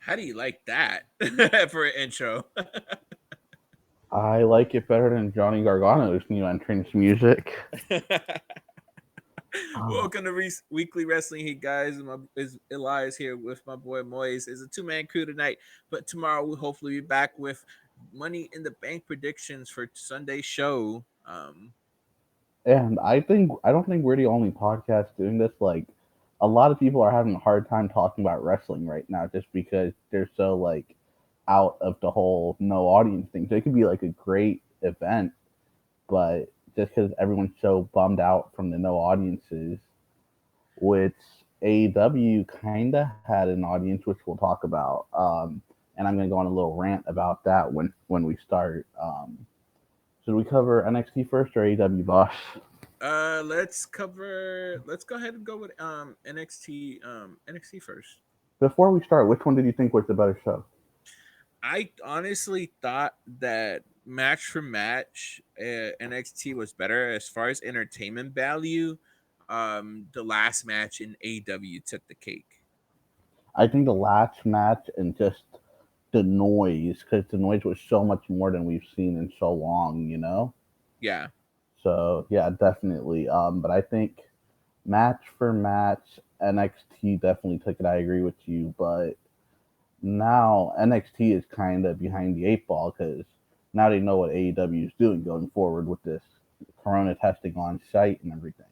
How do you like that for an intro? I like it better than Johnny Gargano's new entrance music. Oh, Welcome to Weekly Wrestling Heat, guys. Elias here with my boy Moise. It's a two-man crew tonight, but tomorrow we'll hopefully be back with Money in the Bank predictions for Sunday's show. and I don't think we're the only podcast doing this. Like, a lot of people are having a hard time talking about wrestling right now, just because they're so like out of the whole no audience thing. So it could be like a great event, but just because everyone's so bummed out from the no audiences, which AEW kind of had an audience, which we'll talk about. And I'm going to go on a little rant about that when we start. Should we cover NXT first or AEW, boss? Let's go ahead and go with NXT first. Before we start, which one did you think was the better show? I honestly thought that match for match, NXT was better as far as entertainment value. The last match in AW took the cake. I think the last match and just the noise, because the noise was so much more than we've seen in so long, you know? Yeah, So, yeah, definitely. But I think match for match, NXT definitely took it. I agree with you. But now NXT is kind of behind the eight ball because now they know what AEW is doing going forward with this corona testing on site and everything.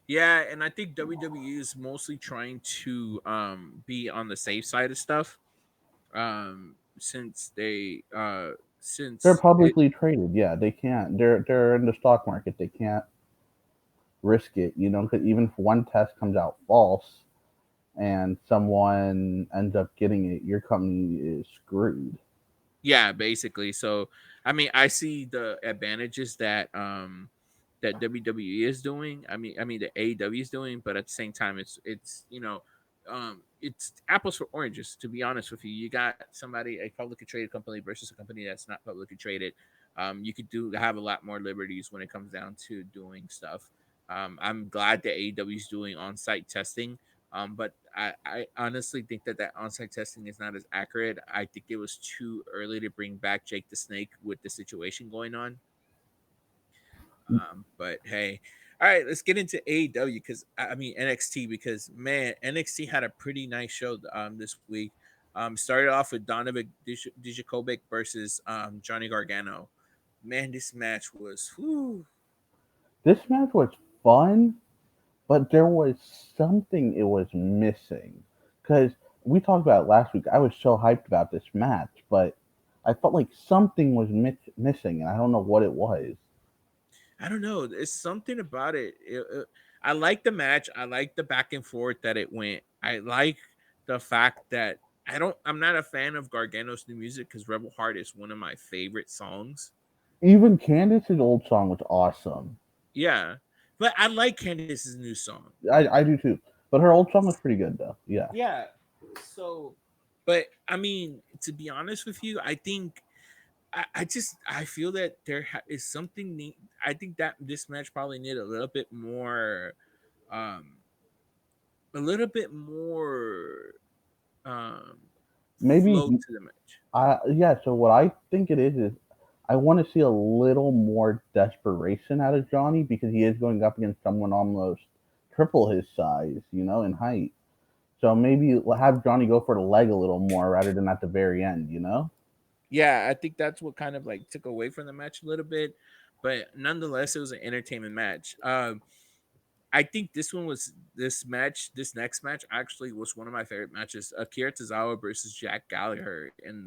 yeah, and I think WWE is mostly trying to be on the safe side of stuff. Since they They're since it publicly traded. Yeah, they can't. They're in the stock market. They can't risk it. You know, because even if one test comes out false and someone ends up getting it, your company is screwed. Yeah, basically. So I mean, I see the advantages that WWE is doing. I mean the AEW is doing, but at the same time, it's apples for oranges. To be honest with you, you got somebody a publicly traded company versus a company that's not publicly traded. You could do have a lot more liberties when it comes down to doing stuff. I'm glad that AEW is doing on-site testing. But I honestly think that on-site testing is not as accurate. I think it was too early to bring back Jake the Snake with the situation going on. But hey, all right, let's get into AEW because I mean NXT because man, NXT had a pretty nice show this week. Started off with Donovan Dijakovic versus Johnny Gargano. Man, this match was whew. This match was fun, but there was something it was missing. Because we talked about it last week. I was so hyped about this match, but I felt like something was missing, and I don't know what it was. I don't know. It's something about it. I like the match. I like the back and forth that it went. I like the fact that I'm not a fan of Gargano's new music because Rebel Heart is one of my favorite songs. Even Candice's old song was awesome. Yeah, but I like Candice's new song. I do too. But her old song was pretty good, though. Yeah. Yeah. So, but I mean, to be honest with you, I think I feel that is something neat. I think that this match probably need um, a little bit more um Maybe, flow to the match. yeah, so what I think it is I want to see a little more desperation out of Johnny because he is going up against someone almost triple his size, you know, in height. So maybe have Johnny go for the leg a little more rather than at the very end, you know? Yeah, I think that's what kind of like took away from the match a little bit, but nonetheless, it was an entertainment match. I think this next match actually was one of my favorite matches. Akira Tozawa versus Jack Gallagher in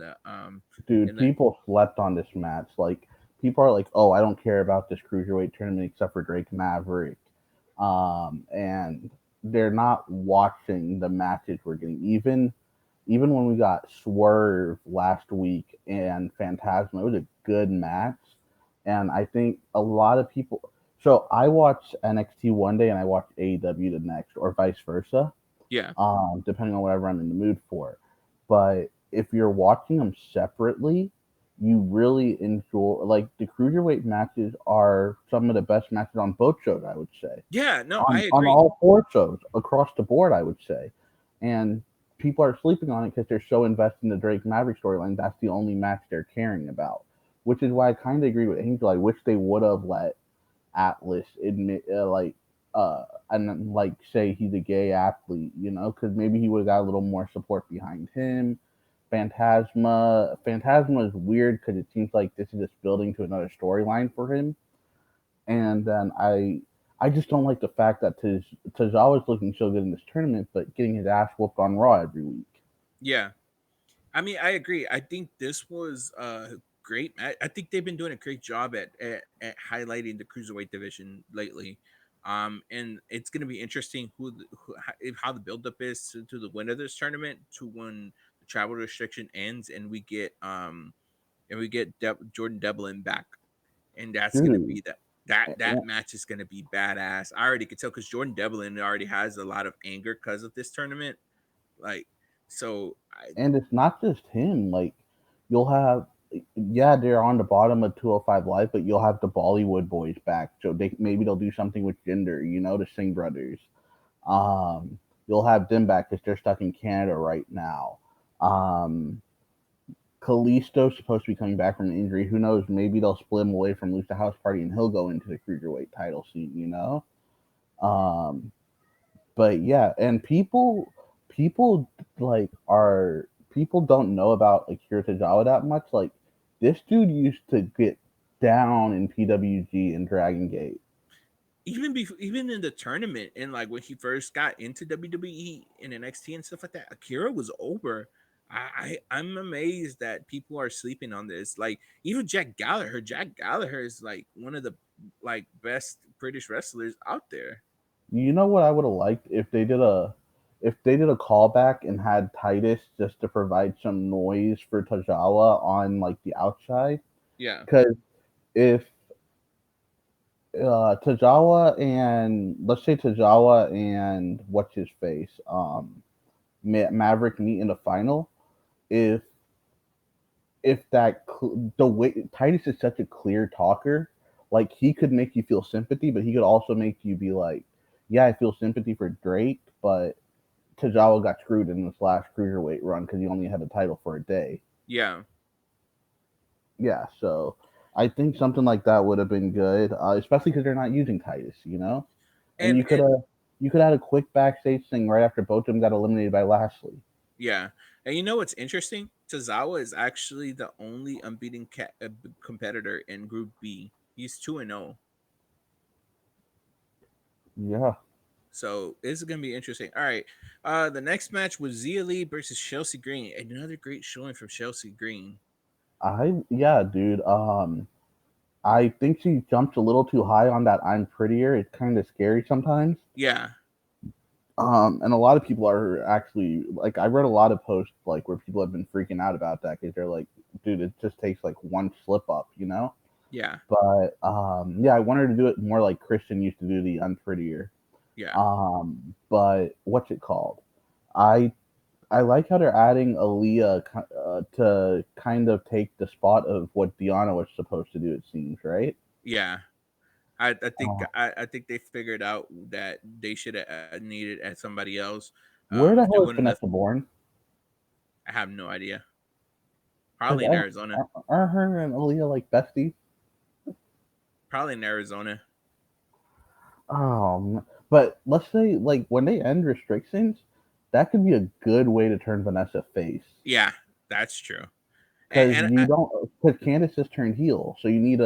Dude, the people slept on this match. Like, people are like, oh, I don't care about this cruiserweight tournament except for Drake Maverick. And they're not watching the matches we're getting. Even when we got Swerve last week and Phantasma, it was a good match. And I think a lot of people. So I watch NXT one day and I watch AEW the next, or vice versa, yeah. depending on whatever I'm in the mood for. But if you're watching them separately, you really enjoy. Like, the cruiserweight matches are some of the best matches on both shows, I would say, Yeah, no, I on agree. all four shows across the board, I would say. And people are sleeping on it because they're so invested in the Drake Maverick storyline. That's the only match they're caring about, which is why I kind of agree with Angel. I wish they would have let Atlas admit, and like say he's a gay athlete, because maybe he would have got a little more support behind him. Phantasma is weird because it seems like this is just building to another storyline for him, and then I just don't like the fact that Tozawa is looking so good in this tournament, but getting his ass whooped on Raw every week. Yeah, I mean, I agree. I think this was great. I think they've been doing a great job at highlighting the cruiserweight division lately. And it's going to be interesting how the buildup is to the win of this tournament, to when the travel restriction ends and we get Jordan Devlin back, and that's going to Dude, be that match is going to be badass. I already could tell because Jordan Devlin already has a lot of anger because of this tournament. Like, so and it's not just him. Like, you'll have, yeah, they're on the bottom of 205 Live, but you'll have the Bollywood boys back. So maybe they'll do something with gender, the Singh brothers. You'll have them back because they're stuck in Canada right now. Um, Kalisto's supposed to be coming back from an injury. Who knows? Maybe they'll split him away from Lucha House Party and he'll go into the cruiserweight title scene. Um, but yeah, and people like are people don't know about Akira Tozawa that much. Like, this dude used to get down in PWG and Dragon Gate. even in the tournament and like when he first got into WWE and NXT and stuff like that, Akira was over. I'm amazed that people are sleeping on this. Like even Jack Gallagher. Jack Gallagher is like one of the like best British wrestlers out there. You know what I would have liked if they did a callback and had Titus just to provide some noise for Tozawa on like the outside. Yeah, Because if Tozawa and let's say Tozawa and what's his face, Maverick meet in the final, if the way Titus is such a clear talker, like he could make you feel sympathy, but he could also make you be like, yeah, I feel sympathy for Drake, but Tozawa got screwed in this last cruiserweight run because he only had the title for a day. yeah, Yeah, so I think something like that would have been good, especially because they're not using Titus. And and you could add a quick backstage thing right after both of them got eliminated by Lashley. yeah, and you know what's interesting? Tozawa is actually the only unbeaten competitor in Group B. He's 2-0. Yeah, So this is gonna be interesting. All right. The next match was Zia Lee versus Chelsea Green. Another great showing from Chelsea Green. yeah, dude. I think she jumped a little too high on that "I'm prettier." It's kind of scary sometimes. Yeah. And a lot of people are actually like, I read a lot of posts like where people have been freaking out about that because they're like, dude, it just takes like one slip up. Yeah. But yeah, I wanted to do it more like Christian used to do the "Unprettier." Yeah. But what's it called? I I like how they're adding Aaliyah to kind of take the spot of what Diana was supposed to do. It seems, right? Yeah. I think Uh, I think they figured out that they should have needed at somebody else. where the They hell is wouldn't have. Vanessa Bourne? I have no idea. Because Probably in Arizona. are her and Aaliyah like besties? Probably in Arizona. But let's say like when they end restrictions, that could be a good way to turn Vanessa face. Yeah, that's true. Because And you don't, because Candace just turned heel, so you need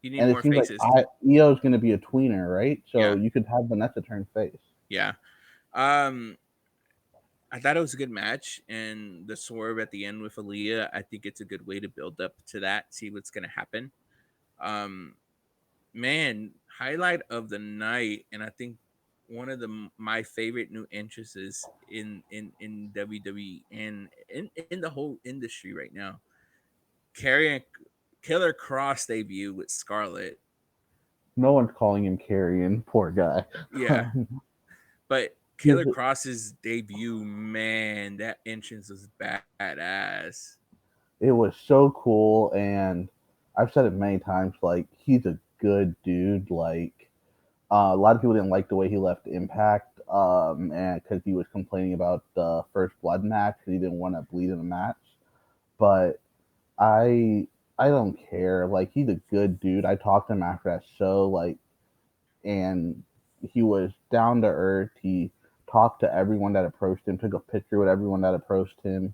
you need and it more seems like faces. Io is going to be a tweener, right? So Yeah. you could have Vanessa turn face. Yeah. Um, I thought it was a good match, and the swerve at the end with Aaliyah, I think it's a good way to build up to that, see what's gonna happen. Um, man, highlight of the night, and I think one of my favorite new entrances in WWE and in the whole industry right now. Carrying Killer Cross debut with Scarlett. No one's calling him Carrion. Poor guy. Yeah, but He's Killer Cross's debut, man, that entrance was badass. it was so cool, and I've said it many times. Like, he's a good dude. Like, a lot of people didn't like the way he left Impact. and because he was complaining about the first blood match, he didn't want to bleed in the match. But I I don't care. Like he's a good dude. I talked to him after that show, like, and he was down to earth. He talked to everyone that approached him, took a picture with everyone that approached him.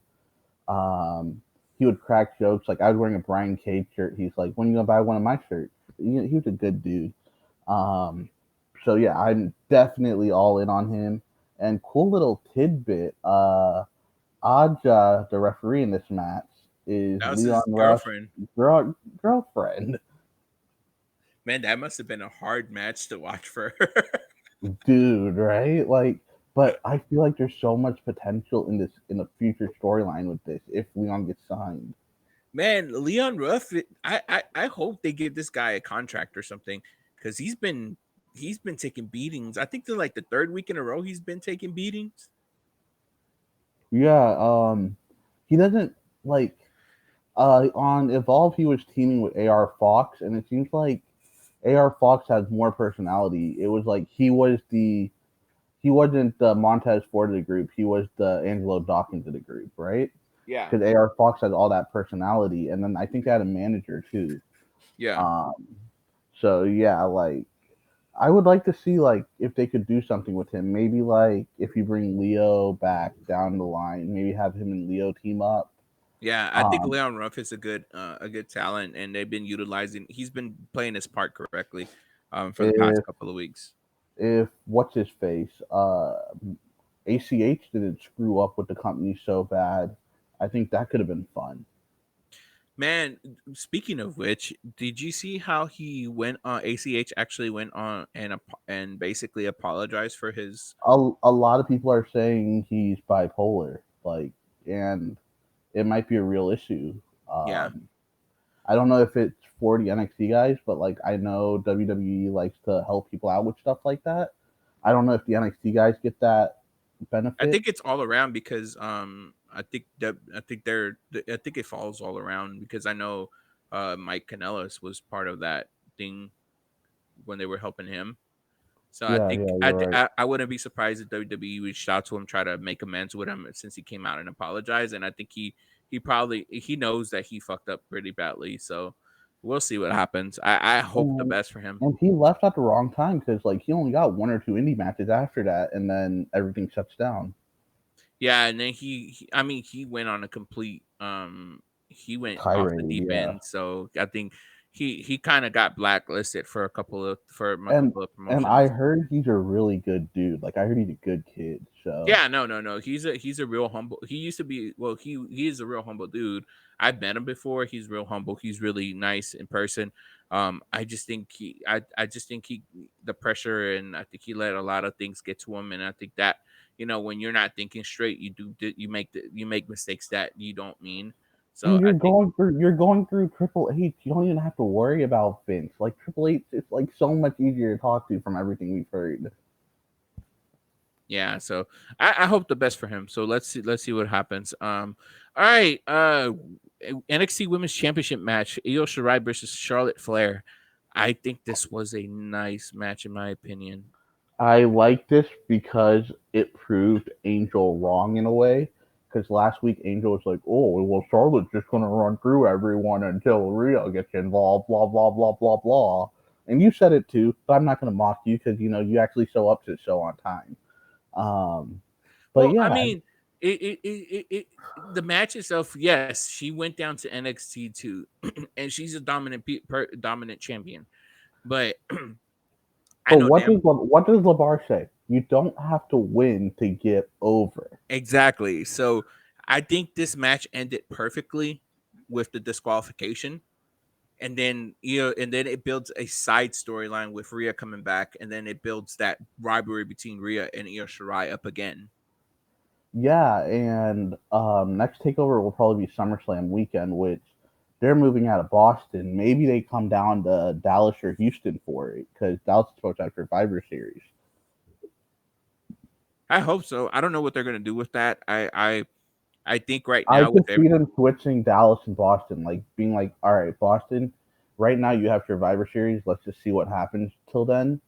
Um, he would crack jokes. Like I was wearing a Brian Cage shirt. He's like, "When are you gonna buy one of my shirts?" He was a good dude. Um, so yeah, I'm definitely all in on him. And cool little tidbit. Aja, the referee in this match, is That was Leon his Ruff's girlfriend. girlfriend. Man, that must have been a hard match to watch for her. Dude, right? Like, but I feel like there's so much potential in the future storyline with this if Leon gets signed. Man, Leon Ruff, I hope they give this guy a contract or something because he's been taking beatings. I think they're like the third week in a row he's been taking beatings. Yeah, he doesn't like on Evolve he was teaming with AR Fox and it seems like AR Fox has more personality. It was like he wasn't the Montez Ford of the group, he was the Angelo Dawkins of the group, right? Yeah, Because AR Fox has all that personality, and then I think they had a manager too. yeah. Um, so yeah, like I would like to see like if they could do something with him. Maybe like if you bring Leo back down the line, maybe have him and Leo team up. Yeah, I think Um, Leon Ruff is a good talent, and they've been utilizing. He's been playing his part correctly, for the past if couple of weeks. what's his face, ACH didn't screw up with the company so bad, I think that could have been fun. Man, speaking of which, did you see how he went on? ACH actually went on and basically apologized for his. A lot of people are saying he's bipolar, like, and it might be a real issue. Yeah, I don't know if it's for the NXT guys, but like I know WWE likes to help people out with stuff like that. I don't know if the NXT guys get that I benefit. think it's all around because I think it falls all around because I know Mike Kanellis was part of that thing when they were helping him. So I Yeah, think yeah, I, you're right. I I wouldn't be surprised if WWE reached out to him, try to make amends with him since he came out and apologized. And I think he probably he knows that he fucked up pretty badly. So we'll see what happens. I hope the And best for him. and he left at the wrong time because like he only got one or two indie matches after that, and then everything shuts down. Yeah, and then I mean he went on a complete he went off the Tirade, deep yeah. end. So I think he kind of got blacklisted for a And couple of and I promotions. heard he's a really good dude. Like I heard he's a good kid. So Yeah, no. He's a real humble. He used to be well. He is a real humble dude. I've met him before. He's real humble. He's really nice in person. I just think I just think he the pressure and I think he let a lot of things get to him. And I think that when you're not thinking straight, you make mistakes that you don't mean. So and I think you're going through Triple H. You don't even have to worry about Vince. Like Triple H, it's like so much easier to talk to from everything we've heard. yeah. So I hope the best for him. So let's see what happens. All right. NXT Women's Championship match: Io Shirai versus Charlotte Flair. I think this was a nice match in my opinion. I like this because it proved Angel wrong in a way. Because last week Angel was like, "Oh, well, Charlotte's just gonna run through everyone until Rhea gets involved." Blah blah blah blah blah. And you said it too, but I'm not gonna mock you because you actually show up to the show on time. Um, but Well, I yeah, mean, the match itself, yes, she went down to NXT too, and she's a dominant champion. But I but know damn what does Labar say? You don't have to win to get over. exactly. So I think this match ended perfectly with the disqualification. And then it builds a side storyline with Rhea coming back, and then it builds that rivalry between Rhea and Io Shirai up again. Yeah, and next takeover will probably be SummerSlam weekend, which they're moving out of Boston. Maybe they come down to Dallas or Houston for it because Dallas is supposed to have Survivor Series. I hope so. I don't know what they're gonna do with that. I think right I now with could see them switching Dallas and Boston, like being like, all right, Boston, right now you have Survivor Series. Let's just see what happens till then.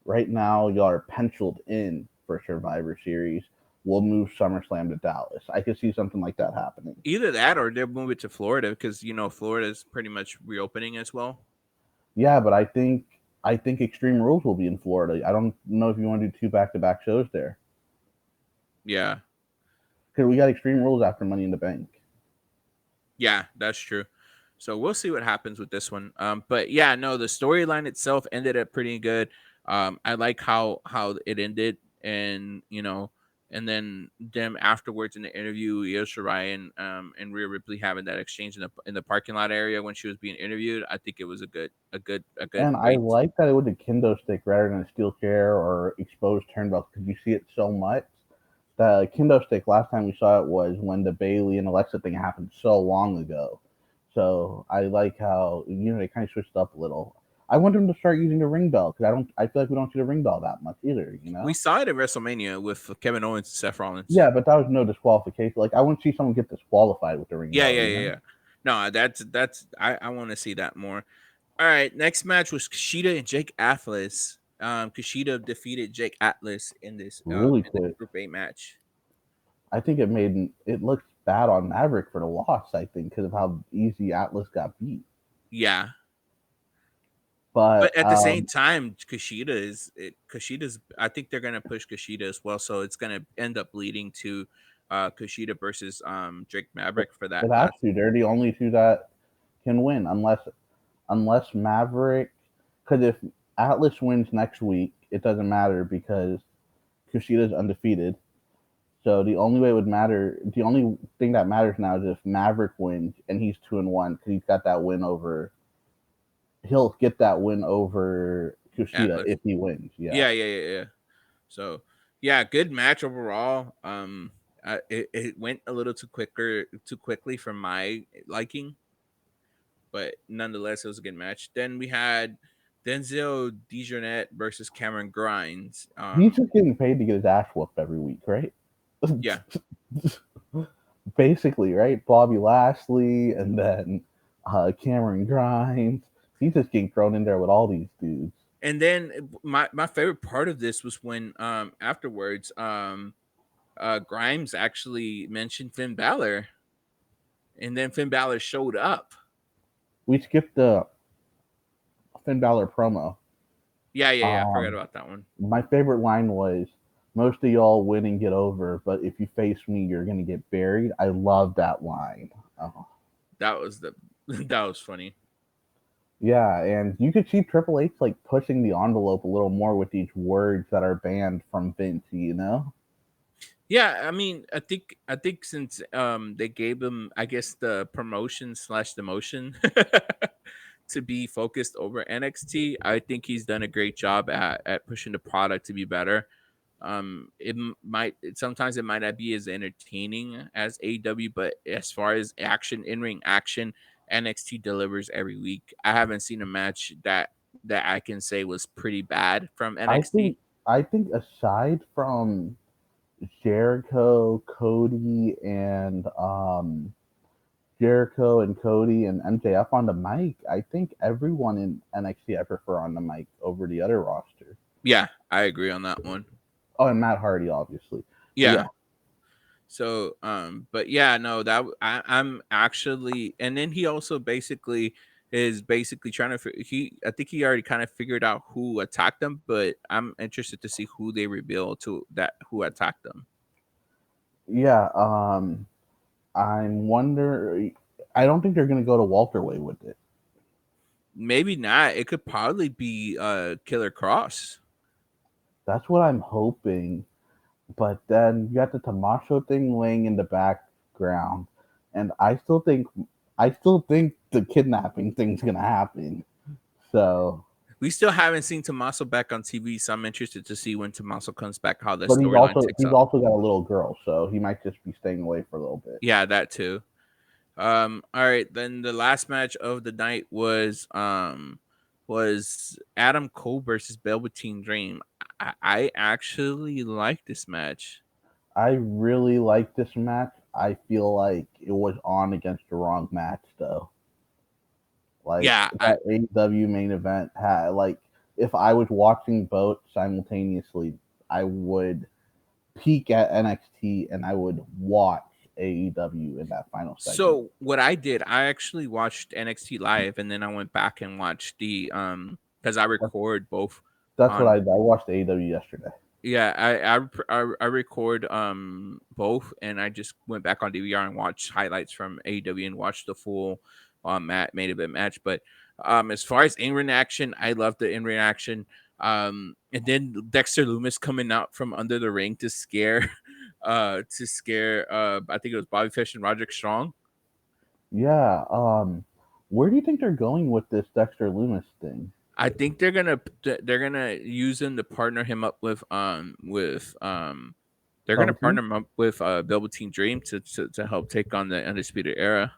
Right now, y'all are penciled in for Survivor Series. We'll move SummerSlam to Dallas. I could see something like that happening. Either that or they'll move it to Florida because Florida is pretty much reopening as well. Yeah, but I think Extreme Rules will be in Florida. I don't know if you want to do 2 back-to-back shows there Yeah, because we got Extreme Rules after Money in the Bank. yeah, that's true. So we'll see what happens with this one. But yeah, no, the storyline itself ended up pretty good. I like how it ended, and and then them afterwards in the interview, Io Shirai and Rhea Ripley having that exchange in the parking lot area when she was being interviewed. I think it was a good And I way. like that it was a kendo stick rather than a steel chair or exposed turnbuckle because you see it so much. The kendo stick last time we saw it was when the Bailey and Alexa thing happened so long ago. So I like how they kind of switched up a little. I want them to start using the ring bell because I feel like we don't see the ring bell that much either. We saw it at WrestleMania with Kevin Owens and Seth Rollins. Yeah, but that was no disqualification. Like I want to see someone get disqualified with the ring Yeah, bell. yeah, yeah, yeah. No, that's I want to see that more. All right, next match was Kushida and Jake Atlas. Kushida defeated Jake Atlas Really in this quick. Group A match. I think it looked bad on Maverick for the loss. I think because of how easy Atlas got beat. Yeah, But but at the same time, Kushida's. I think they're gonna push Kushida as well, so it's gonna end up leading to Kushida versus Drake Maverick for that it has last. to. They're the only two that can win unless Maverick. Because if Atlas wins next week, it doesn't matter because Kushida's undefeated. So the only way it would matter, the only thing that matters now is if Maverick wins and he's 2-1 because he's got that win over. He'll get that win over Kushida Atlas. if he wins. Yeah. Yeah. So yeah, good match overall. It went a little too quickly for my liking, but nonetheless, it was a good match. Then we had Denzel Dejournette versus Cameron Grimes. He's just getting paid to get his ass whooped every week, right? Yeah, Basically, right? Bobby Lashley and then Cameron Grimes. He's just getting thrown in there with all these dudes. and then my favorite part of this was when afterwards Grimes actually mentioned Finn Balor, and then Finn Balor showed up. We skipped the Finn Balor promo. Yeah. I forgot Um, about that one. my favorite line was, "Most of y'all win and get over, but if you face me, you're gonna get buried." I love that line. Oh. That was that was funny. Yeah, and you could see Triple H like pushing the envelope a little more with these words that are banned from Vince. Yeah, I mean, I think since they gave him, I guess, the promotion slash demotion to be focused over NXT, I think he's done a great job at pushing the product to be better. Sometimes it might not be as entertaining as AEW, but as far as action, in ring action, NXT delivers every week. I haven't seen a match that I can say was pretty bad from I NXT. think I think aside from Jericho, Cody and MJF on the mic, I think everyone in NXT I prefer on the mic over the other roster. Yeah, I agree on that one. Oh, and Matt Hardy, obviously. But Yeah. yeah, So, but yeah, no, I'm actually, and then he also basically is basically trying to, I think he already kind of figured out who attacked them, but I'm interested to see who they reveal to that who attacked them. yeah. I'm wonder. I don't think they're gonna go to Walter Way with it. Maybe not. It could probably be Killer Cross. That's what I'm hoping. But then you got the Tommaso thing laying in the background, and I still think the kidnapping thing's gonna happen. So, We still haven't seen Tommaso back on TV, so I'm interested to see when Tommaso comes back, how the but he's storyline also takes he's up. also got a little girl, so he might just be staying away for a little bit. Yeah, that too. All right, then the last match of the night was Adam Cole versus Velveteen Dream. I actually like this match. I really like this match. I feel like it was on against the wrong match though. Like Yeah, that AEW main event had like if I was watching both simultaneously, I would peek at NXT and I would watch AEW in that final segment. So what I did, I actually watched NXT live, and then I went back and watched the because I That's, record both that's what on. I watched AEW yesterday. Yeah, I record both, and I just went back on DVR and watched highlights from AEW and watched the full main event match. But as far as in ring action, I love the in ring action. And then Dexter Loomis coming out from under the ring to scare I think it was Bobby Fish and Roderick Strong. Yeah. Where do you think they're going with this Dexter Loomis thing? I think they're gonna use him to partner him up with they're gonna Velveteen? partner him up with Velveteen Dream to help take on the Undisputed Era.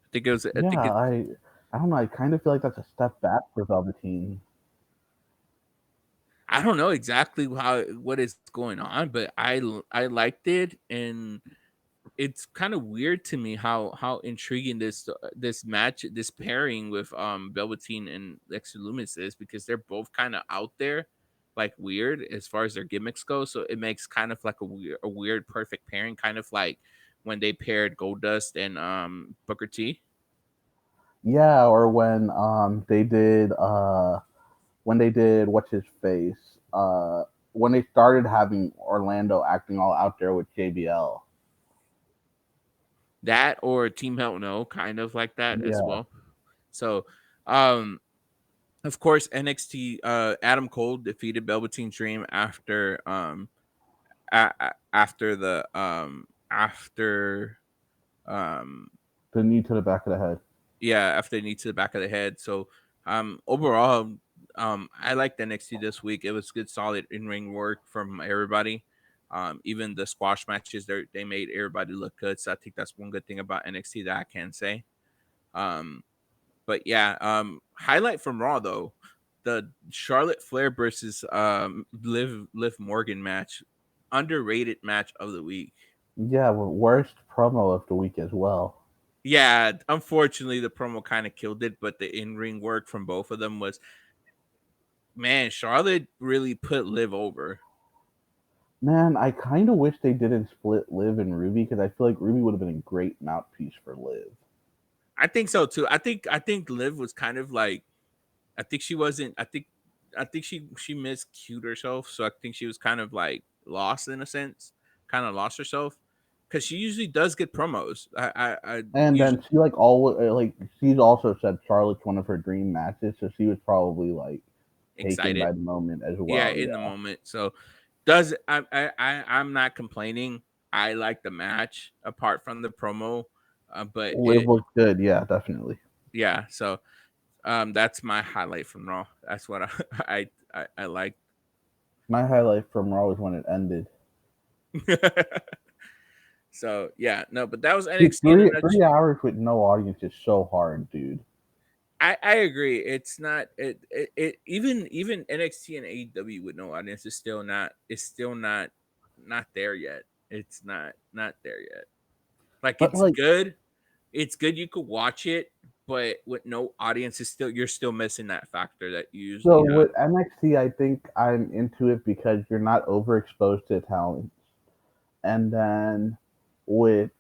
I think it was. I Yeah, think it. I don't know. I kind of feel like that's a step back for Velveteen. I don't know exactly what is going on, but I liked it, and it's kind of weird to me how intriguing this match, this pairing with Velveteen and Dexter Loomis is, because they're both kind of out there, like weird as far as their gimmicks go. So it makes kind of like a weird perfect pairing, kind of like when they paired Goldust and Booker T. Yeah, or when they did what's his face? When they started having Orlando acting all out there with JBL. That or Team Hell No, kind of like that as Yeah. well. So um of course, NXT Adam Cole defeated Velveteen Dream after the um The knee to the back of the head. after the knee to the back of the head. So overall, I liked NXT this week. It was good, solid in ring work from everybody. Even the squash matches, they made everybody look good. So I think that's one good thing about NXT that I can say. Um, but yeah, highlight from Raw though, the Charlotte Flair versus Liv Morgan match, underrated match of the week. Yeah, well, worst promo of the week as well. Yeah, unfortunately the promo kind of killed it, but the in-ring work from both of them was, man, Charlotte really put Liv over. Man, I kind of wish they didn't split Liv and Ruby because I feel like Ruby would have been a great mouthpiece for Liv. I think so too. I think Liv was kind of like, I think she wasn't I think she miscued herself, so I think she was kind of like lost in a sense, kind of lost herself, because she usually does get promos. I And usually then she like always like she's also said Charlotte's one of her dream matches, so she was probably like taken excited, by the moment as yeah, well. in the Yeah, moment. So does I'm not complaining. I like the match apart from the promo, but Liv it looked good. Yeah, definitely. yeah. So that's my highlight from Raw. That's what I like. My highlight from Raw was when it ended. So yeah, no, but that was Dude, NXT in a three nutshell. hours with no audience is so hard, dude. I agree. It's not it even NXT and AEW with no audience is still not there yet. It's not there yet. Like But it's like, good. It's good you could watch it, but with no audience is still, you're still missing that factor that you so usually have. with NXT, I think I'm into it because you're not overexposed to talent, and then with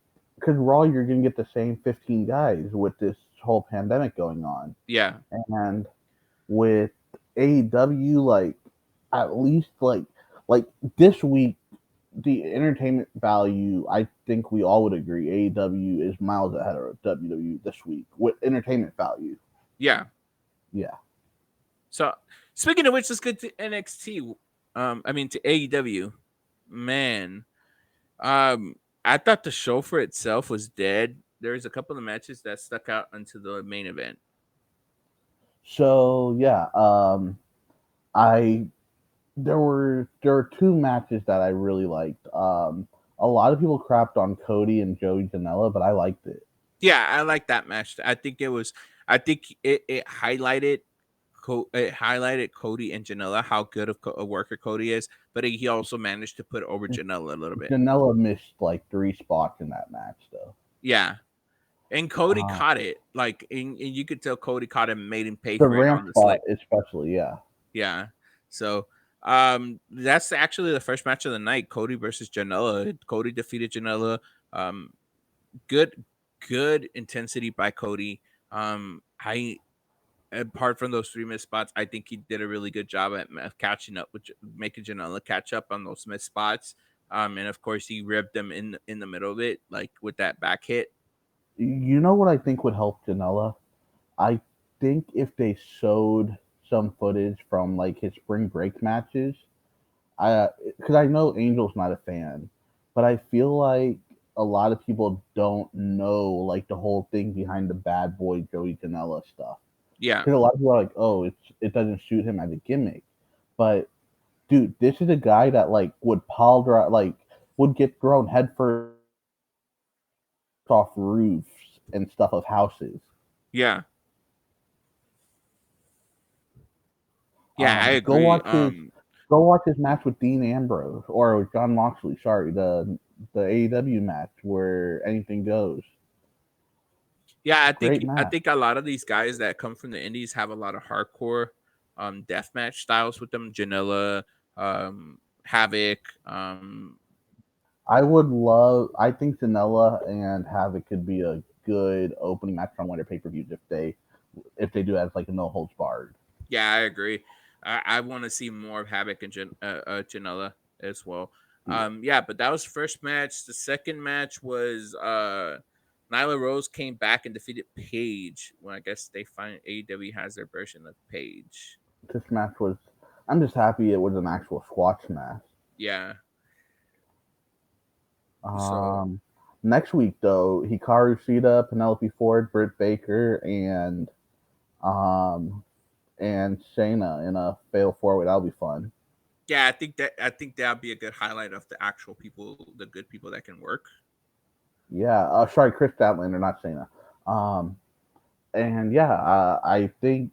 because Raw, you're gonna get the same 15 guys with this whole pandemic going on, Yeah. and with AEW, like at least like this week, the entertainment value, I think we all would agree, AEW is miles ahead of WWE this week with entertainment value. Yeah. Yeah. So speaking of which, let's get to NXT. I mean to AEW. Man, Um, I thought the show for itself was dead. There's a couple of matches that stuck out into the main event. So yeah, I there were two matches that I really liked. A lot of people crapped on Cody and Joey Janela, but I liked it. Yeah, I like that match. I think it was. I think it highlighted. It highlighted Cody and Janela, how good of a worker Cody is, but he also managed to put over Janela a little bit. Janela missed like three spots in that match, though. Yeah, and Cody Uh, caught it. Like, and you could tell Cody caught him, made him pay the for it ramp on the spot, slip. especially, yeah. Yeah. So that's actually the first match of the night. Cody versus Janela. Cody defeated Janela. Um, good good intensity by Cody. I apart from those 3 missed spots, I think he did a really good job at catching up with making Janela catch up on those missed spots. And of course he ribbed them in the middle of it, like with that back hit. You know what I think would help Janela? I think if they showed some footage from like his spring break matches, I because I know Angel's not a fan, but I feel like a lot of people don't know like the whole thing behind the bad boy Joey Janela stuff. Yeah, Because a lot of people are like, oh, it doesn't suit him as a gimmick, but dude, this is a guy that like would pile drive, like would get thrown headfirst off roofs and stuff of houses. yeah, yeah. I Go agree. watch his match with Dean Ambrose or with John Moxley. Sorry, the AEW match where anything goes. Yeah, Great I match. think a lot of these guys that come from the indies have a lot of hardcore deathmatch styles with them. Janela, Havoc. I think Janela and Havoc could be a good opening match on one of their pay-per-views if they do it as like a no holds barred. Yeah, I agree. I want to see more of Havoc and Janela as well. Yeah. Yeah, but that was the first match. The second match was Nyla Rose came back and defeated Paige. Well, I guess they find AEW has their version of Paige. This match was I'm just happy it was an actual squash match. Yeah. So Um Next week though, Hikaru Shida, Penelope Ford, Britt Baker, um and Shayna in a fatal four way. That'll be fun. yeah, I think that'd be a good highlight of the actual people, the good people that can work. Yeah. Sorry, Chris Statlander, not Shayna. Um, and yeah, I think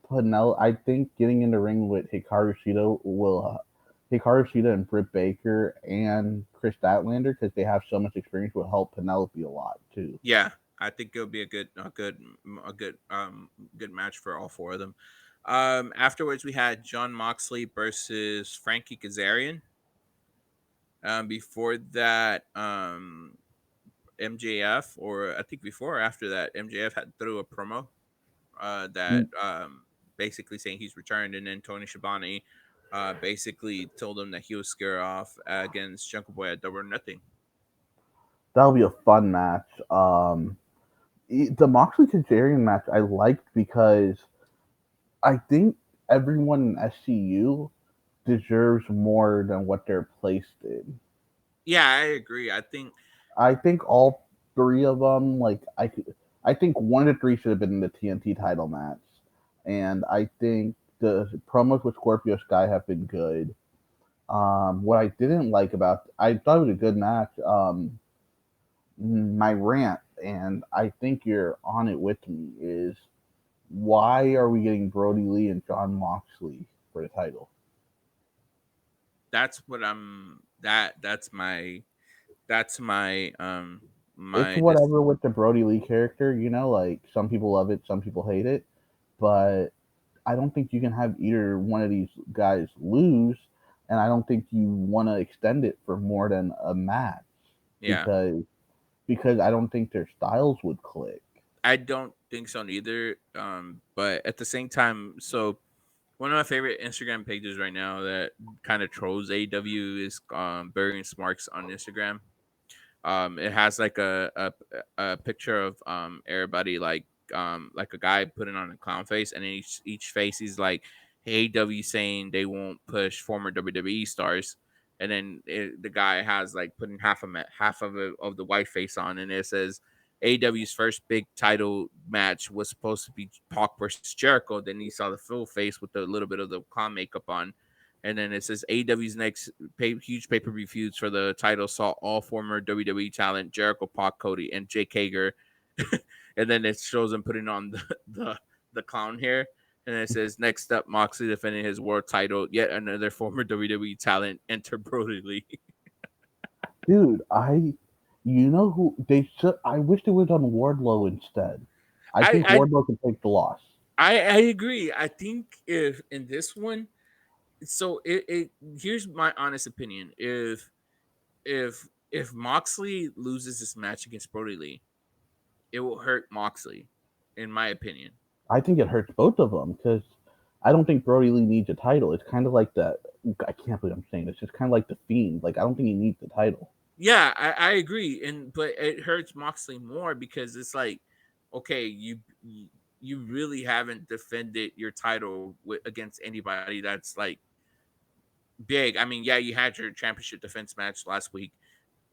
getting in the ring with Hikaru Shida and Britt Baker and Chris Statlander because they have so much experience will help Penelope a lot too. Yeah, I think it'll be a good match for all 4 of them. Afterwards we had John Moxley versus Frankie Kazarian. Before that, MJF, or I think before or after that, MJF had threw a promo that basically saying he's returned, and then Tony Schiavone basically told him that he was square off against Jungle Boy at Double or Nothing. That'll be a fun match. The Moxley Kazarian match I liked because I think everyone in SCU deserves more than what they're placed in. Yeah, I agree. I think all 3 of them, I think one of the 3 should have been in the TNT title match, and I think the promos with Scorpio Sky have been good. What I didn't like about, I thought it was a good match. My rant, and I think you're on it with me, is why are we getting Brody Lee and John Moxley for the title? That's what I'm that's my It's my dis- whatever with the Brody Lee character, like some people love it, some people hate it, but I don't think you can have either one of these guys lose, and I don't think you want to extend it for more than a match yeah. because I don't think their styles would click. I don't think so either. But at the same time, so one of my favorite Instagram pages right now that kind of trolls AW is Burying Smarks on Instagram. It has like a picture of everybody like a guy putting on a clown face, and then each face is like, "Hey, AW saying they won't push former WWE stars," and then the guy has like putting half of the white face on, and it says AW's first big title match was supposed to be Pac versus Jericho. Then he saw the full face with a little bit of the clown makeup on. And then it says AW's next huge pay per view feuds for the title saw all former WWE talent Jericho, Pac, Cody, and Jake Hager. And then it shows him putting on the clown hair. And it says next up, Moxley defending his world title. Yet another former WWE talent, enter Brody Lee. Dude, you know who they should? I wish they would have done Wardlow instead. I think I Wardlow could take the loss. I agree. I think if in this one, So it here's my honest opinion. If Moxley loses this match against Brody Lee, it will hurt Moxley, in my opinion. I think it hurts both of them because I don't think Brody Lee needs a title. It's kind of like the I can't believe I'm saying this. It's kind of like the Fiend. Like I don't think he needs the title. Yeah, I agree, and but it hurts Moxley more because it's like, okay, you really haven't defended your title against anybody that's like big. I mean, yeah, you had your championship defense match last week,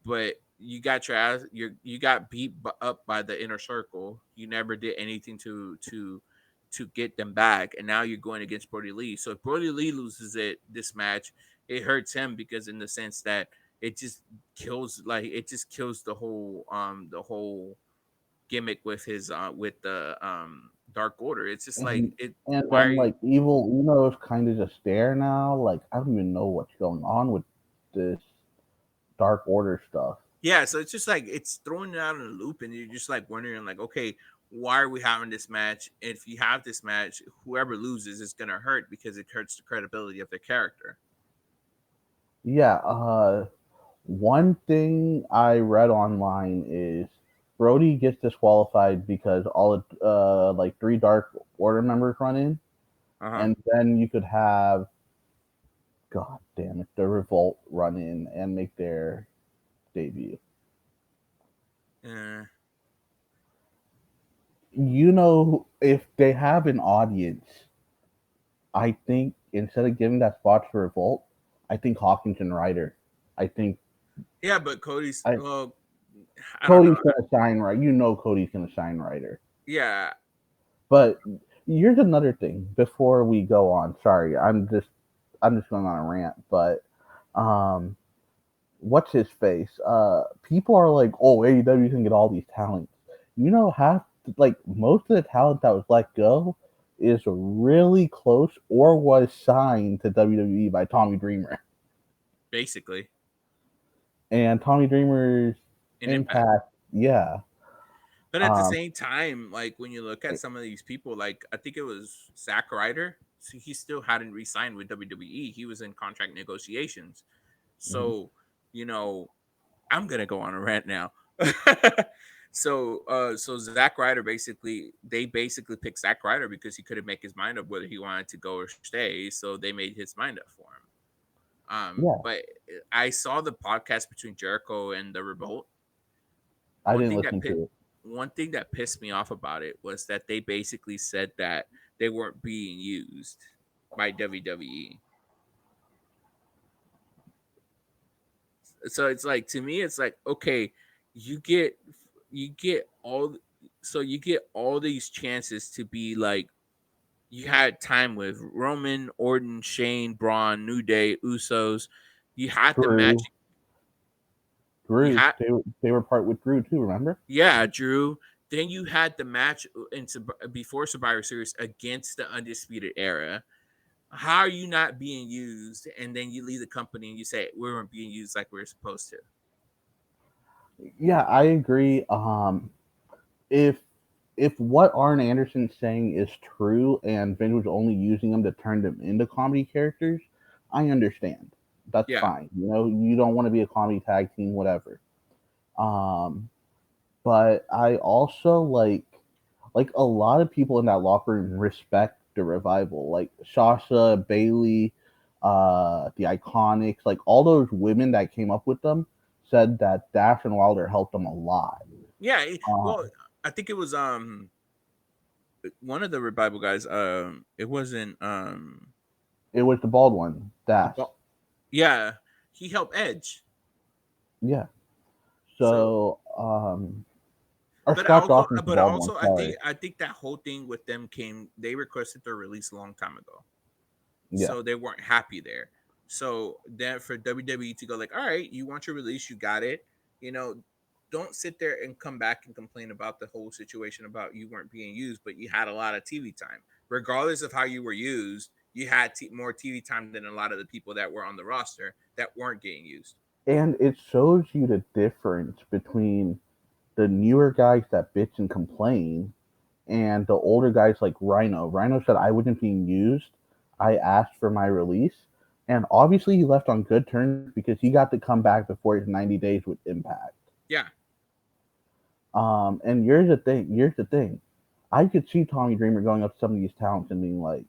but you got your ass, you got beat up by the inner circle. You never did anything to get them back, and now you're going against Brody Lee. So if Brody Lee loses this match, it hurts him because in the sense that it just kills the whole gimmick with his with the Dark Order. It's just like And it. and Why are then you? like Evil Uno is kind of just there now. Like I don't even know what's going on with this Dark Order stuff. Yeah, so it's just like it's throwing it out in a loop, and you're just like wondering, like, okay, why are we having this match? If you have this match, whoever loses is gonna hurt because it hurts the credibility of their character. Yeah. One thing I read online is Brody gets disqualified because all like three Dark Order members run in, Uh huh. and then you could have God damn it, the Revolt run in and make their debut. Yeah. You know, if they have an audience, I think instead of giving that spot to Revolt, I think Hawkins and Ryder. I think Yeah, but Cody's I well, I don't know. Cody's gonna shine right. You know Cody's gonna shine Ryder. Yeah, But here's another thing before we go on. Sorry, I'm just going on a rant, but um what's his face? People are like, "Oh, AEW can get all these talents." You know, half like most of the talent that was let go is really close or was signed to WWE by Tommy Dreamer. basically And Tommy Dreamer's an impact. impact, yeah. But at the Um, same time, like when you look at some of these people, like I think it was Zack Ryder, so he still hadn't re-signed with WWE. He was in contract negotiations. mhm. So, you know, I'm gonna go on a rant now. So Zack Ryder they basically picked Zack Ryder because he couldn't make his mind up whether he wanted to go or stay. So they made his mind up for him. Yeah, But I saw the podcast between Jericho and the Revolt. I One didn't thing that listen to it. one thing that pissed me off about it was that they basically said that they weren't being used by WWE. So it's like to me, it's like okay, you get you get all you get all these chances to be like you had time with Roman, Orton, Shane, Braun, New Day, Usos. You had the match. Drew, You Drew, had they were part with Drew too. Remember? yeah, Drew. Then you had the match before Survivor Series against the Undisputed Era. How are you not being used? And then you leave the company and you say we weren't being used like we were supposed to. Yeah, I agree. If what Arn Anderson's saying is true and Vince was only using them to turn them into comedy characters, I understand. That's Yeah, fine. You know, you don't want to be a comedy tag team, whatever. Um, but I also like a lot of people in that locker room respect the revival. Like Sasha, Bailey, the Iconics, like all those women that came up with them said that Dash and Wilder helped them a lot. yeah. Uh, Well, I think it was one of the revival guys. It wasn't it was the bald one, the Dash. yeah. He helped Edge. Yeah. So, So, or Scott Dawson's the but bald one. also, Sorry. I think that whole thing with them came. They requested their release a long time ago, Yeah. so they weren't happy there. So then for WWE to go like, all right, you want your release, you got it. You know, don't sit there and come back and complain about the whole situation about you weren't being used, but you had a lot of TV time. Regardless of how you were used, you had more TV time than a lot of the people that were on the roster that weren't getting used. And it shows you the difference between the newer guys that bitch and complain and the older guys like Rhino. Rhino said, I wasn't being used. I asked for my release. And obviously, he left on good terms because he got to come back before his 90 days with Impact. Yeah. And here's the thing. Here's the thing. I could see Tommy Dreamer going up to some of these talents and being like,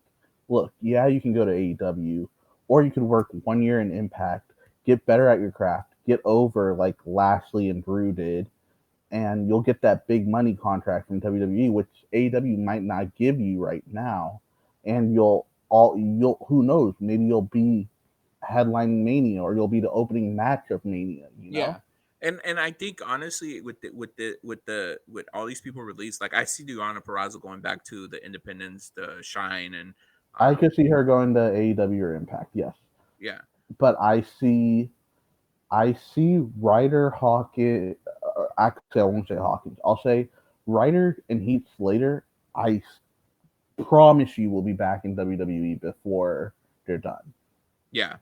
"Look, yeah, you can go to AEW, or you could work 1 year in Impact, get better at your craft, get over like Lashley and Drew did, and you'll get that big money contract from WWE, which AEW might not give you right now, and you'll who knows, maybe you'll be headlining Mania, or you'll be the opening match of Mania, you Yeah. know?" And I think honestly with all these people released, like I see Deanna Purrazzo going back to the Independence, the Shine, and I um could see her going to AEW or Impact, yes. yeah. But I see Ryder Hawkins. Actually, I won't say Hawkins. I'll say Ryder and Heath Slater. I promise you will be back in WWE before they're done. Yeah.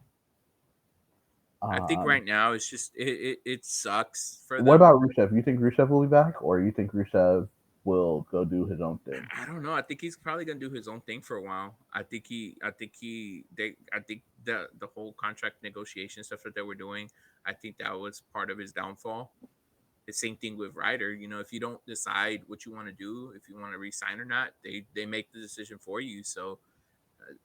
I think Um, right now it's just it sucks for what them. about Rusev? You think Rusev will be back, or you think Rusev will go do his own thing? I don't know. I think he's probably gonna do his own thing for a while. I think the whole contract negotiation stuff that they were doing, I think that was part of his downfall. The same thing with Ryder. You know, if you don't decide what you want to do, if you want to resign or not, they make the decision for you. So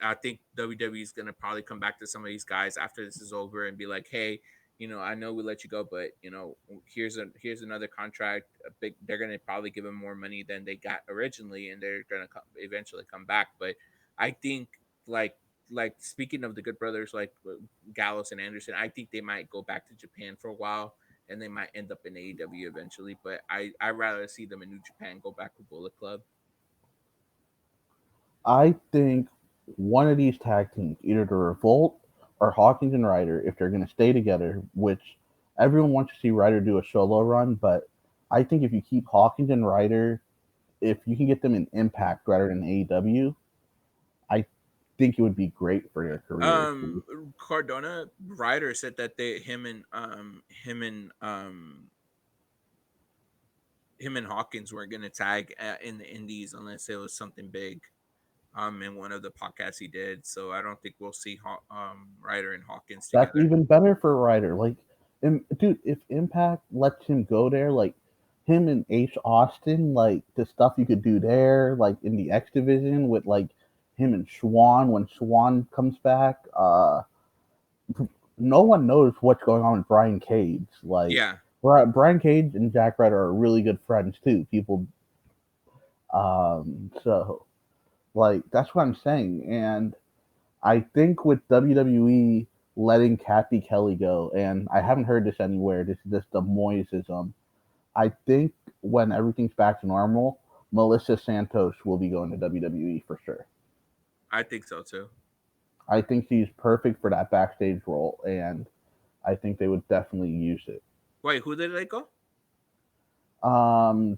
I think WWE is going to probably come back to some of these guys after this is over and be like, hey, you know, I know we let you go, but you know, here's another contract. They're going to probably give them more money than they got originally, and they're going to eventually come back. But I think like speaking of the Good Brothers, like Gallows and Anderson, I think they might go back to Japan for a while, and they might end up in AEW eventually. But I rather see them in New Japan go back to Bullet Club. I think one of these tag teams, either the Revolt or Hawkins and Ryder, if they're going to stay together, which everyone wants to see Ryder do a solo run, but I think if you keep Hawkins and Ryder, if you can get them in Impact rather than AEW, I think it would be great for their careers. Cardona Ryder said that him and Hawkins weren't going to tag in the Indies unless it was something big. In one of the podcasts he did, so I don't think we'll see Ryder and Hawkins That's together. even better for Ryder. Like, dude, if Impact lets him go there, like him and H Austin, like the stuff you could do there, like in the X division with like him and Swan when Swan comes back. No one knows what's going on with Brian Cage. Like, Yeah, Brian Cage and Jack Ryder are really good friends too. People, so like that's what I'm saying, and I think with WWE letting Kathy Kelly go, and I haven't heard this anywhere, this is just the Moisism. I think when everything's back to normal, Melissa Santos will be going to WWE for sure. I think so too. I think she's perfect for that backstage role, and I think they would definitely use it. Wait, who did they go?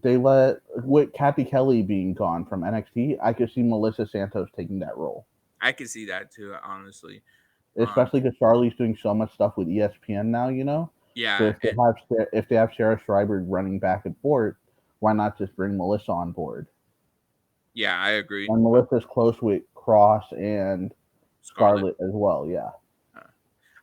They let with Kathy Kelly being gone from NXT, I could see Melissa Santos taking that role, I can see that too, honestly. especially because Charlie's doing so much stuff with ESPN now. So Yeah, if they have Sarah Schreiber running back and forth, why not just bring Melissa on board? yeah, I agree. And Melissa's close with Cross and Scarlett. Scarlett as well. Yeah, Uh,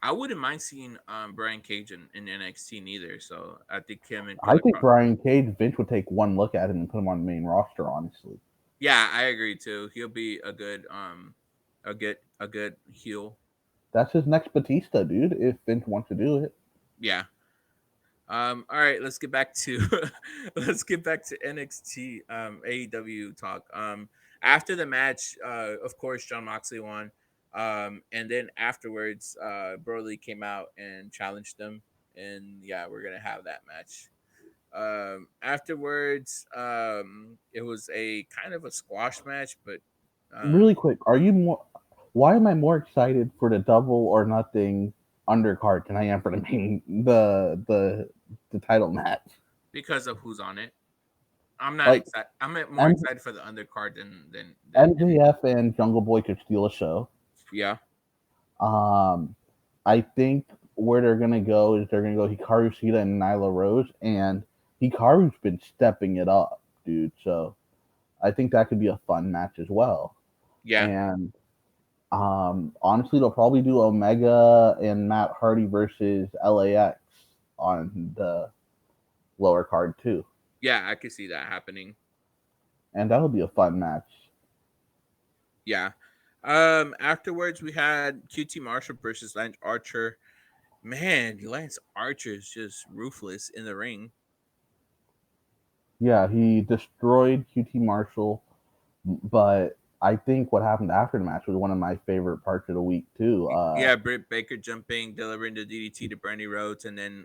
I wouldn't mind seeing Brian Cage in NXT neither. So I think him and I Killer think Cross. Brian Cage Vince would take one look at him and put him on the main roster. Honestly, Yeah, I agree too. He'll be a good heel. that's his next Batista, dude. If Vince wants to do it, Yeah. All right, let's get back to let's get back to NXT AEW talk. After the match, of course, John Moxley won. And then afterwards, Broly came out and challenged them, and yeah, we're gonna have that match. Afterwards, it was a kind of a squash match, but really quick, are you more? Why am I more excited for the double or nothing undercard than I am for the main the title match? because of who's on it, I'm not Like excited. I'm more M- excited for the undercard than anything. MJF and Jungle Boy could steal a show. Yeah, Um, I think where they're gonna go is they're gonna go Hikaru Shida and Nyla Rose, and Hikaru's been stepping it up, dude. So I think that could be a fun match as well. yeah. And Honestly, they'll probably do Omega and Matt Hardy versus LAX on the lower card too, Yeah, I could see that happening. and that'll be a fun match. Yeah. Afterwards we had QT Marshall versus Lance Archer. Man, Lance Archer is just ruthless in the ring. Yeah, he destroyed QT Marshall, but I think what happened after the match was one of my favorite parts of the week too. Yeah, Britt Baker jumping, delivering the DDT to Brandy Rhodes, and then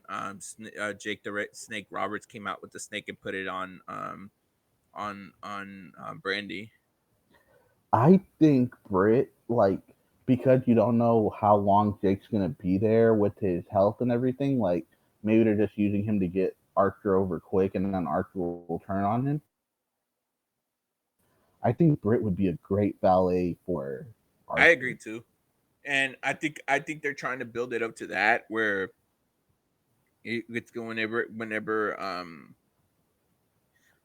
Jake the Snake Roberts came out with the snake and put it on Brandy. I think Britt, like, because you don't know how long Jake's gonna be there with his health and everything, like maybe they're just using him to get Archer over quick, and then Archer will turn on him. I think Britt would be a great valet for I agree Archer. too, and I think they're trying to build it up to that where it's whenever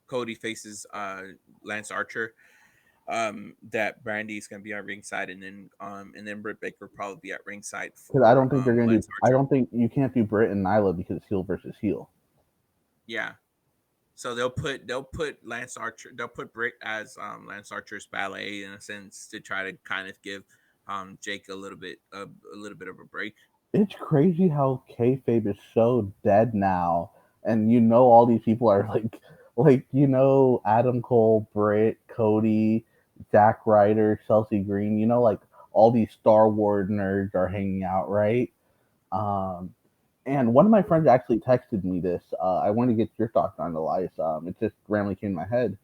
Cody faces Lance Archer, that Brandy is gonna be at ringside, and then Britt Baker will probably be at ringside Because I for don't think they're gonna do. Lance I Archer. don't think you can't do Britt and Nyla because it's heel versus heel. Yeah. So they'll put Lance Archer, they'll put Britt as Lance Archer's ballet in a sense to try to kind of give Jake a little bit of a break. It's crazy how kayfabe is so dead now, and all these people are like Adam Cole, Britt, Cody, Zack Ryder, Chelsea Green. Like all these Star Wars nerds are hanging out, right? Um, and one of my friends actually texted me this. I want to get your thoughts on it, Elias. It just randomly came in my head.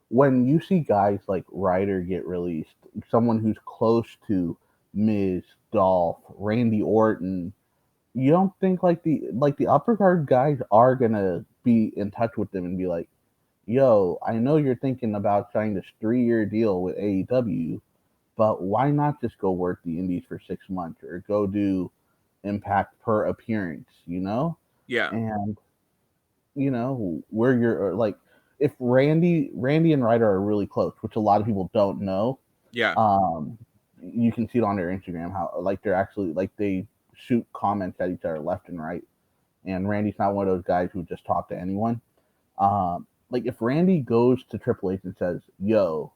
When you see guys like Ryder get released, someone who's close to Miz, Dolph, Randy Orton, you don't think like the upper card guys are gonna be in touch with them and be like, "Yo, I know you're thinking about signing this 3-year deal with AEW, but why not just go work the Indies for 6 months or go do Impact per appearance?" Yeah, And where you're like, if Randy and Ryder are really close, which a lot of people don't know, yeah, um, you can see it on their Instagram how like they're actually like they shoot comments at each other left and right. And Randy's not one of those guys who just talk to anyone. Like if Randy goes to Triple H and says, "Yo,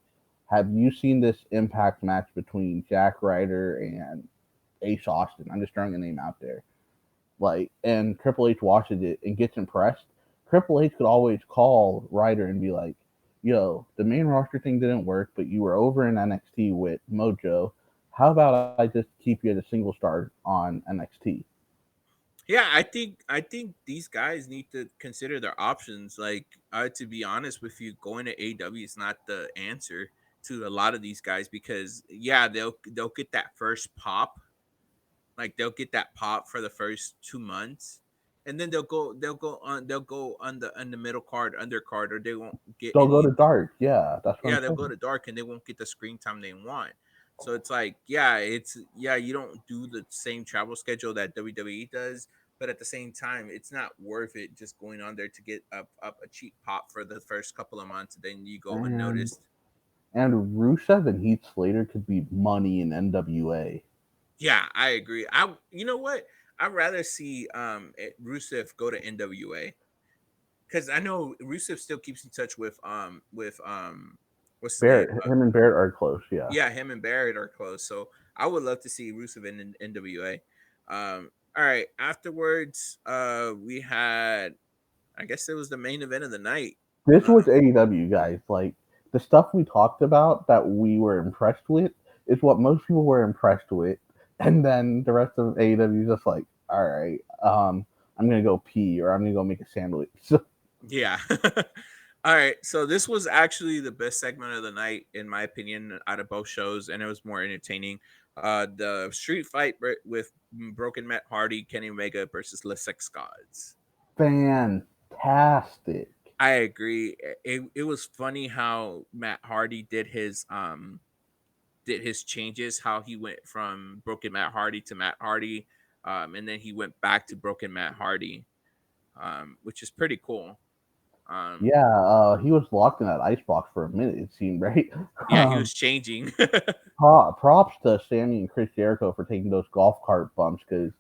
have you seen this Impact match between Jack Ryder and Ace Austin?" I'm just throwing a name out there. Like, and Triple H watches it and gets impressed. Triple H could always call Ryder and be like, "Yo, the main roster thing didn't work, but you were over in NXT with Mojo. How about I just keep you as a single star on NXT?" yeah. I think these guys need to consider their options. Like, to be honest with you, going to AEW is not the answer to a lot of these guys because yeah, they'll get that first pop. Like they'll get that pop for the first 2 months, and then they'll go on the middle card, undercard, or they won't get They'll go any. to dark. Yeah, that's what Yeah, I'm they'll go saying. to dark and they won't get the screen time they want. So it's like, yeah, you don't do the same travel schedule that WWE does, but at the same time, it's not worth it just going on there to get up a cheap pop for the first couple of months, and then you go And unnoticed. and Rusev and Heath Slater could be money in NWA. Yeah, I agree. You know what? I'd rather see Rusev go to NWA because I know Rusev still keeps in touch with what's his name? Barrett, him and Barrett are close. Yeah. Yeah, him and Barrett are close. So I would love to see Rusev in NWA. All right. Afterwards, we had, I guess it was the main event of the night. This Uh, was AEW, guys. Like the stuff we talked about that we were impressed with is what most people were impressed with, and then the rest of AEW is just like, all right, I'm gonna go pee or I'm gonna go make a sandwich. So, yeah. All right. So this was actually the best segment of the night, in my opinion, out of both shows, and it was more entertaining. The street fight with Broken Matt Hardy, Kenny Omega versus Les Sex Gods. fantastic. I agree. It was funny how Matt Hardy did his changes, how he went from Broken Matt Hardy to Matt Hardy, and then he went back to Broken Matt Hardy, which is pretty cool. Um, Yeah, he was locked in that icebox for a minute. It seemed right. yeah, he Um, was changing. props to Sammy and Chris Jericho for taking those golf cart bumps because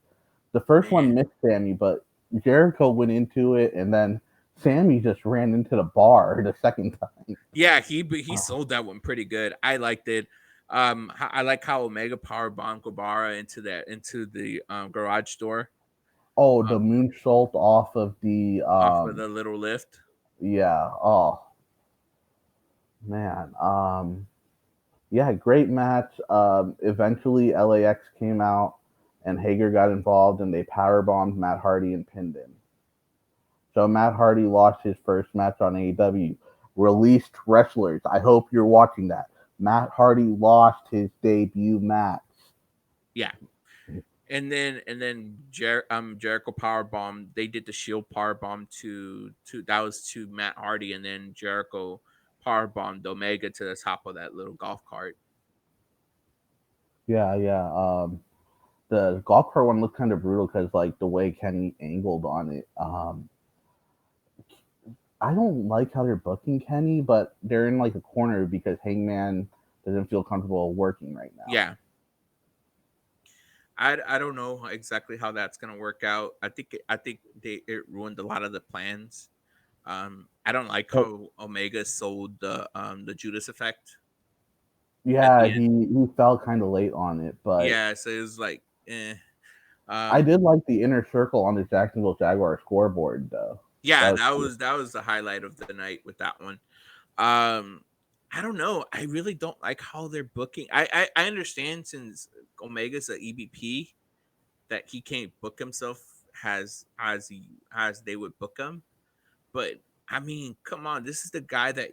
the first one Man, missed Sammy, but Jericho went into it, and then Sammy just ran into the bar the second time. yeah, he Uh, sold that one pretty good. I liked it. I like how Omega power bombed Guevara into the garage door, oh, the um, moonsault off of the off of the little lift. yeah. Oh man. Yeah, great match. Eventually LAX came out and Hager got involved and they power bombed Matt Hardy and pinned him. So Matt Hardy lost his first match on AEW. Released wrestlers. I hope you're watching that. Matt Hardy lost his debut match. Yeah, Jericho power bomb. They did the Shield power bomb to that was to Matt Hardy, and then Jericho power bombed Omega to the top of that little golf cart. Yeah, yeah. The golf cart one looked kind of brutal because like the way Kenny angled on it. I don't like how they're booking Kenny, but they're in like a corner because Hangman doesn't feel comfortable working right now. Yeah, I don't know exactly how that's gonna work out. I think it ruined a lot of the plans. I don't like But how Omega sold the Judas effect at yeah, the end. he fell kind of late on it, but Yeah, so it was like, eh. I Um, did like the inner circle on the Jacksonville Jaguar scoreboard though. That yeah, was cool. that was the highlight of the night with that one. Um, I don't know. I really don't like how they're booking. I understand since Omega's a EBP that he can't book himself as they would book him. But I mean, come on, this is the guy that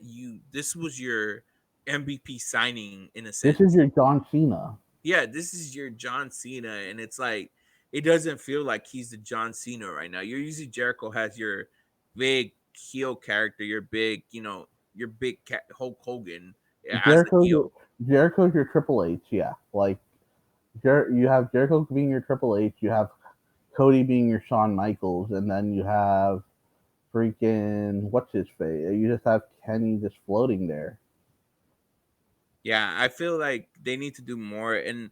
this was your MVP signing in a This is sense. your John Cena. Yeah, this is your John Cena, and it's like it doesn't feel like he's the John Cena right now. You're usually Jericho has your big heel character, your big, your big Hulk Hogan as the Jericho, heel. Jericho's your Triple H. Yeah, like you have Jericho being your Triple H. You have Cody being your Shawn Michaels, and then you have freaking what's his face. You just have Kenny just floating there. Yeah, I feel like they need to do more. And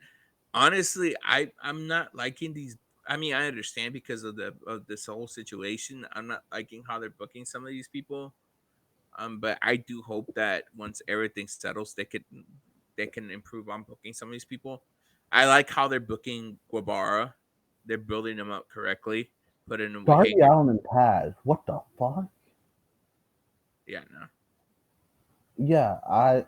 honestly, I'm not liking these. I mean, I understand because of this whole situation. I'm not liking how they're booking some of these people. But I do hope that once everything settles, they can improve on booking some of these people. I like how they're booking Guevara. They're building them up correctly, putting them with Darby Hager. Allin and Taz. What the fuck? Yeah, no. Yeah,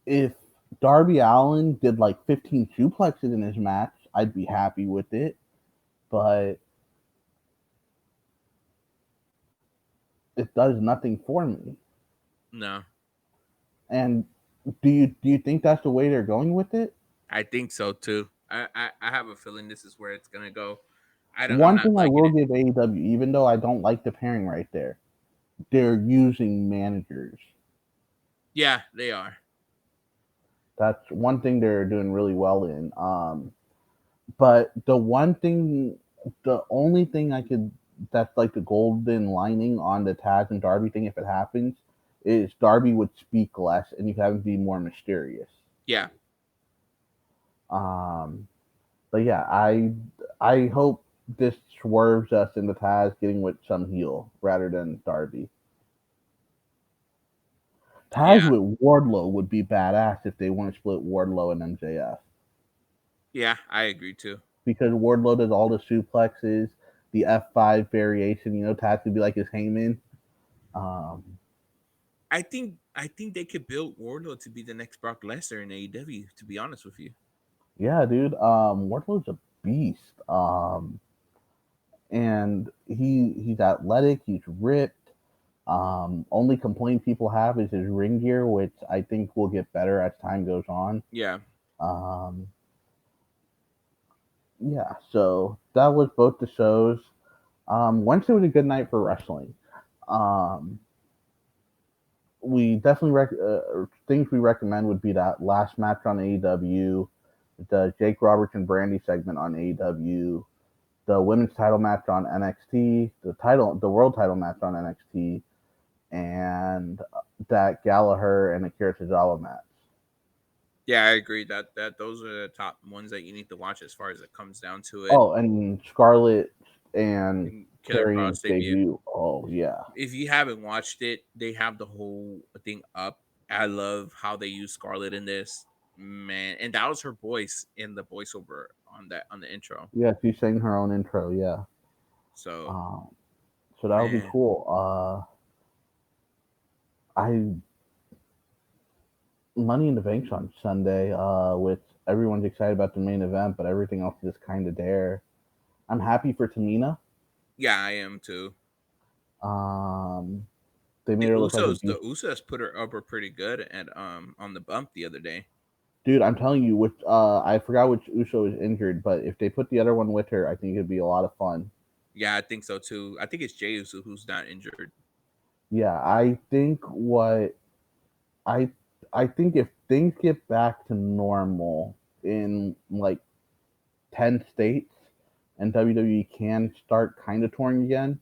if Darby Allin did like 15 suplexes in his match, I'd be happy with it. But it does nothing for me. No. And do you think that's the way they're going with it? I think so too. I have a feeling this is where it's gonna go. I'm One not thing I liking will it. give AEW, even though I don't like the pairing right there, they're using managers. Yeah, they are. That's one thing they're doing really well in. But the only thing that's like the golden lining on the Taz and Darby thing, if it happens, is Darby would speak less and you have him be more mysterious. Yeah. Um, but yeah, I hope this swerves us into Taz getting with some heel rather than Darby. Taz Yeah. with Wardlow would be badass if they want to split Wardlow and MJF Yeah, I agree too. because Wardlow does all the suplexes, the F5 variation. Taz could be like his Heyman. Um, I think they could build Wardlow to be the next Brock Lesnar in AEW, to be honest with you. yeah, dude. Wardlow's a beast. And he's athletic. He's ripped. Only complaint people have is his ring gear, which I think will get better as time goes on. Yeah. Um, yeah, so that was both the shows. Wednesday was a good night for wrestling. Um, we definitely things we recommend would be that last match on AEW, the Jake Roberts and Brandy segment on AEW, the women's title match on NXT, the world title match on NXT, and that Gallagher and Akira Tozawa match. Yeah, I agree that those are the top ones that you need to watch as far as it comes down to it. Oh, and Scarlett and And Killer Carrie's Cross debut. debut. Oh yeah, If you haven't watched it, they have the whole thing up. I love how they use Scarlett in this, man, and that was her voice in the voiceover on the intro. yeah. She sang her own intro. Yeah. So Um, so that would be man, cool. I Money in the Bank's on Sunday. With everyone's excited about the main event, but everything else is kind of there. I'm happy for Tamina. yeah, I am too. Um, they made The her look like a The beast. Usos put her over pretty good at on the bump the other day. Dude, I'm telling you, which I forgot which Uso is injured, but if they put the other one with her, I think it'd be a lot of fun. Yeah, I think so too. I think it's Jey Uso who's not injured. Yeah, I I think if things get back to normal in like 10 states and WWE can start kind of touring again,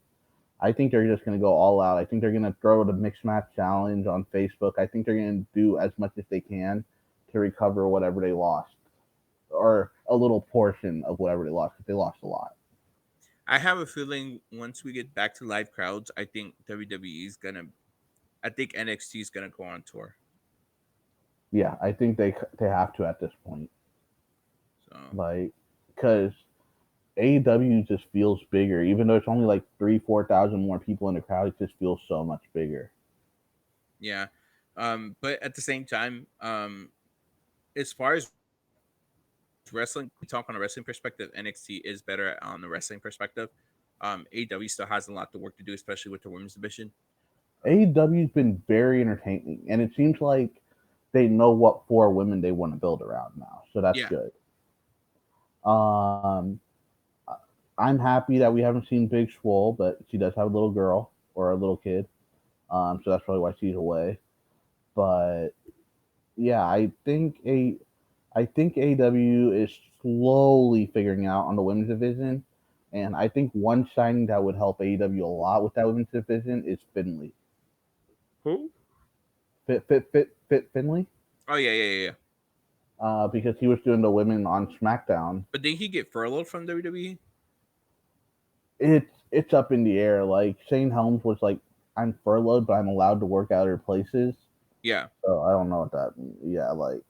I think they're just going to go all out. I think they're going to throw the mixed match challenge on Facebook. I think they're going to do as much as they can to recover whatever they lost, or a little portion of whatever they lost, because they lost a lot. I have a feeling once we get back to live crowds, I think I think NXT is gonna go on tour. Yeah, I think they have to at this point, So like, because AEW just feels bigger, even though it's only like 3-4 thousand more people in the crowd. It just feels so much bigger. yeah, but at the same time, as far as wrestling, we talk on a wrestling perspective. NXT is better on the wrestling perspective. AEW still has a lot to work to do, especially with the women's division. AEW's been very entertaining, and it seems like they know what four women they want to build around now. So that's Yeah, good. Um, I'm happy that we haven't seen Big Swole, but she does have a little girl or a little kid. So that's probably why she's away. But yeah, I think AW is slowly figuring out on the women's division, and I think one signing that would help AEW a lot with that women's division is Finley. who? Finley, Oh yeah. because he was doing the women on SmackDown. But did he get furloughed from WWE? It's up in the air. Like Shane Helms was like, I'm furloughed, but I'm allowed to work out other places. Yeah. So I don't know what that means. Yeah, like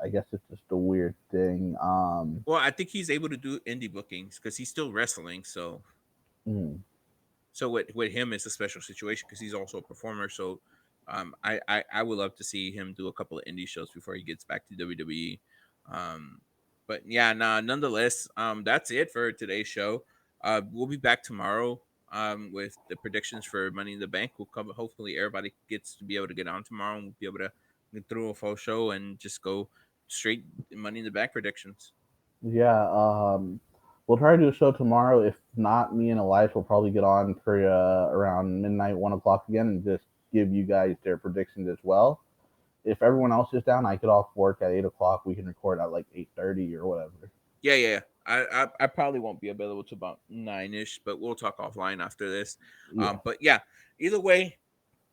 I guess it's just a weird thing. Well, I think he's able to do indie bookings because he's still wrestling. Mm, So with him, it's a special situation because he's also a performer. So, I would love to see him do a couple of indie shows before he gets back to WWE. Um, but yeah, nah. Nonetheless, that's it for today's show. We'll be back tomorrow. With the predictions for Money in the Bank, we'll cover. Hopefully, everybody gets to be able to get on tomorrow, and we'll be able to get through a full show and just go straight Money in the Bank predictions. yeah. We'll try to do a show tomorrow. If not, me and Elias will probably get on for around midnight, 1 o'clock again, and just give you guys their predictions as well. If everyone else is down, I get off work at 8 o'clock. We can record at like 8:30 or whatever. Yeah. I probably won't be available to about 9ish, but we'll talk offline after this. Yeah. But yeah, either way,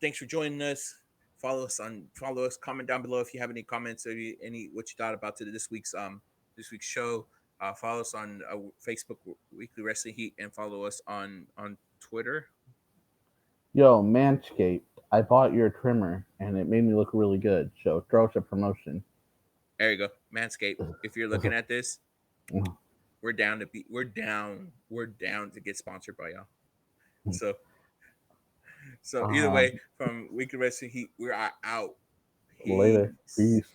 thanks for joining us. Follow us, comment down below if you have any comments or any what you thought about this week's show. Follow us on Facebook Weekly Wrestling Heat and follow us on Twitter. Yo, Manscaped, I bought your trimmer and it made me look really good. So throw us a promotion. There you go, Manscaped. If you're looking at this, we're down to get sponsored by y'all. So either way, um, from Weekly Wrestling Heat, we are out. Later. Peace. Peace.